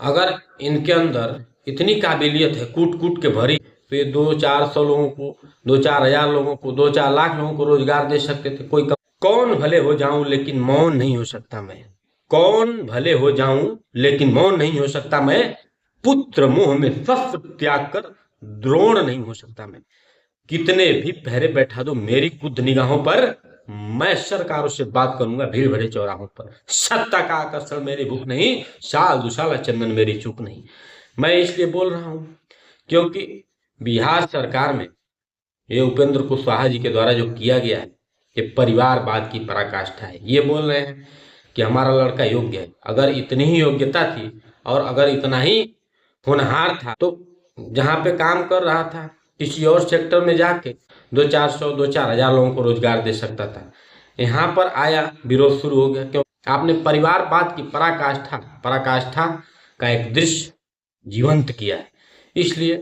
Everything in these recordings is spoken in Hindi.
अगर इनके अंदर इतनी काबिलियत है कूट कूट के भरी, तो ये 2-400 लोगों को, 2-4 हजार लोगों को, 2-4 लाख लोगों को रोजगार दे सकते थे। कौन भले हो जाऊं लेकिन मौन नहीं हो सकता मैं। कौन भले हो जाऊं लेकिन मौन नहीं हो सकता मैं। पुत्र मुंह में शस्त्र त्याग कर द्रोण नहीं हो सकता मैं। कितने भी पहरे बैठा दो मेरी कुछ निगाहों पर, मैं सरकारों से बात करूंगा भीड़ भरे चौराहों पर। सत्ता का आकर्षण मेरी भूख नहीं, साल दुसाला चंदन मेरी चूक नहीं। मैं इसलिए बोल रहा हूं क्योंकि बिहार सरकार में ये उपेंद्र कुशवाहा जी के द्वारा जो किया गया है, ये परिवारवाद की पराकाष्ठा है। ये बोल रहे हैं कि हमारा लड़का योग्य है। अगर इतनी ही योग्यता थी और अगर इतना ही होनहार था तो जहां पे काम कर रहा था किसी और सेक्टर में जाके 2-400 2-4 हजार लोगों को रोजगार दे सकता था। यहाँ पर आया, विरोध शुरू हो गया क्यों? आपने परिवारवाद की पराकाष्ठा पराकाष्ठा का एक दृश्य जीवंत किया है। इसलिए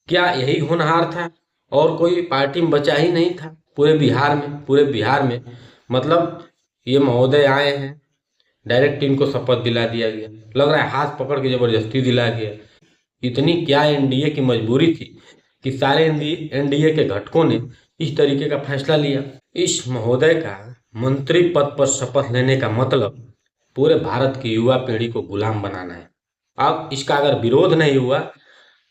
क्या यही होनहार था? और कोई पार्टी में बचा ही नहीं था पूरे बिहार में। मतलब ये महोदय आए हैं, डायरेक्ट इनको शपथ दिला दिया गया, लग रहा है हाथ पकड़ के जबरदस्ती दिला गया। इतनी क्या एनडीए की मजबूरी थी कि सारे एनडीए के घटकों ने इस तरीके का फैसला लिया। इस महोदय का मंत्री पद पर शपथ लेने का मतलब पूरे भारत की युवा पीढ़ी को गुलाम बनाना है। अब इसका अगर विरोध नहीं हुआ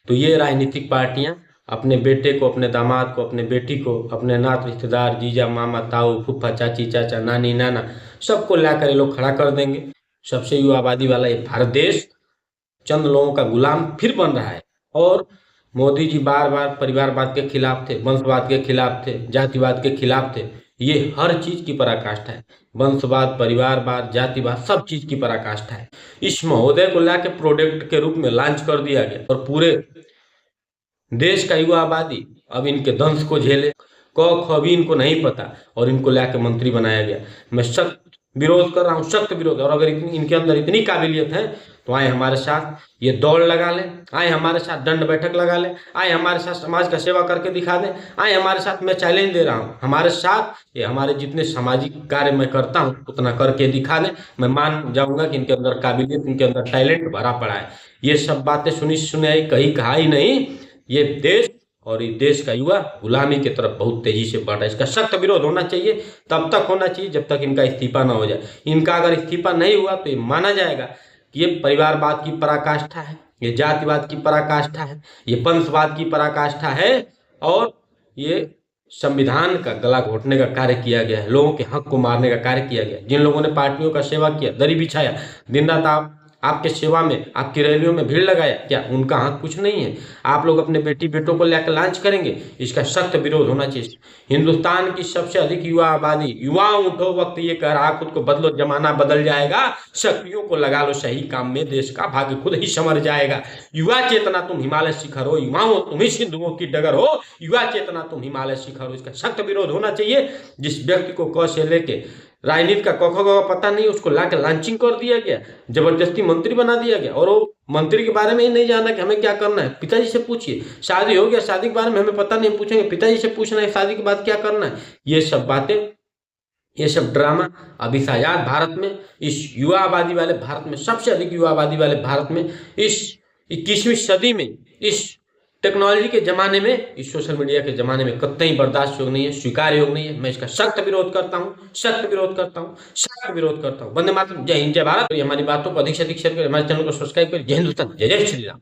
तो ये राजनीतिक पार्टियां अपने बेटे को, अपने दामाद को, अपने बेटी को, अपने नात रिश्तेदार, जीजा, मामा, ताऊ, फूफा, चाची, चाचा, नानी, नाना, सबको लाकर ये लोग खड़ा कर देंगे। सबसे युवा आबादी वाला ये भारत देश चंद लोगों का गुलाम फिर बन रहा है। और मोदी जी बार बार परिवारवाद के खिलाफ थे, वंशवाद के खिलाफ थे, जातिवाद के खिलाफ थे। ये हर चीज की पराकाष्ठा है। वंशवाद, परिवारवाद, जातिवाद सब चीज की पराकाष्ठा है। इस महोदय को लाके प्रोडक्ट के रूप में लॉन्च कर दिया गया और पूरे देश का युवा आबादी अब इनके दंश को झेले। क ख भी इनको नहीं पता और इनको लाके मंत्री बनाया गया। मैं सख्त विरोध कर रहा हूँ, सख्त विरोध। और अगर इनके अंदर इतनी काबिलियत है तो आए हमारे साथ ये दौड़ लगा लें, आए हमारे साथ दंड बैठक लगा लें, आए हमारे साथ समाज का सेवा करके दिखा दें, आए हमारे साथ। मैं चैलेंज दे रहा हूँ, हमारे साथ ये हमारे जितने सामाजिक कार्य मैं करता हूँ उतना करके दिखा दें। मैं मान जाऊंगा कि इनके अंदर काबिलियत, इनके अंदर टैलेंट भरा पड़ा है। ये सब बातें सुनी सुनाई कहीं कहा ही नहीं। ये देश और इस देश का युवा गुलामी की तरफ बहुत तेजी से बढ़ रहा है। इसका सख्त विरोध होना चाहिए। तब तक होना चाहिए जब तक इनका इस्तीफा ना हो जाए। इनका अगर इस्तीफा नहीं हुआ तो ये माना जाएगा कि ये परिवारवाद की पराकाष्ठा है, ये जातिवाद की पराकाष्ठा है, ये वंशवाद की पराकाष्ठा है और ये संविधान का गला घोटने का कार्य किया गया है, लोगों के हक को मारने का कार्य किया गया है। जिन लोगों ने पार्टियों का सेवा किया, दरी बिछाया, दिन रात आपके सेवा में, आपकी रैलियों में भीड़ लगाया, क्या उनका हक कुछ नहीं है? आप लोग अपने बेटी बेटों को लेकर लॉन्च करेंगे, इसका सख्त विरोध होना चाहिए। हिंदुस्तान की सबसे अधिक युवा आबादी, युवा उठो, वक्त ये कह रहा, खुद को बदलो, जमाना बदल जाएगा, शक्तियों को लगा लो सही काम में, देश का भाग्य खुद ही संवर जाएगा। युवा चेतना तुम हिमालय शिखर हो, युवाओं तुम ही सिंधुओं की डगर हो, युवा चेतना तुम हिमालय शिखर हो। इसका सख्त विरोध होना चाहिए। जिस व्यक्ति को क से लेके राजनीति का क ख ग पता नहीं, उसको लाके लॉन्चिंग कर दिया गया, जबरदस्ती मंत्री बना दिया गया और वो मंत्री के बारे में ही नहीं जाना कि हमें क्या करना है। पिताजी से पूछिए, शादी हो गया, शादी के बारे में हमें पता नहीं, पूछेंगे पिताजी से पूछना है शादी के बाद क्या करना है। ये सब बातें, ये सब ड्रामा अभी आजाद भारत में, इस युवा आबादी वाले भारत में, सबसे अधिक युवा आबादी वाले भारत में, इस 21वीं सदी में, इस टेक्नोलॉजी के जमाने में, इस सोशल मीडिया के जमाने में कतई बर्दाश्त योग नहीं है, स्वीकार योग नहीं है। मैं इसका सख्त विरोध करता हूँ, सख्त विरोध करता हूँ, सख्त विरोध करता हूँ। वंदे मातरम। जय हिंद, जय भारत। हमारी बातों को अधिक से अधिक शेयर करें, हमारे चैनल को सब्सक्राइब करें। जय हिंदुस्तान, जय जय श्री राम।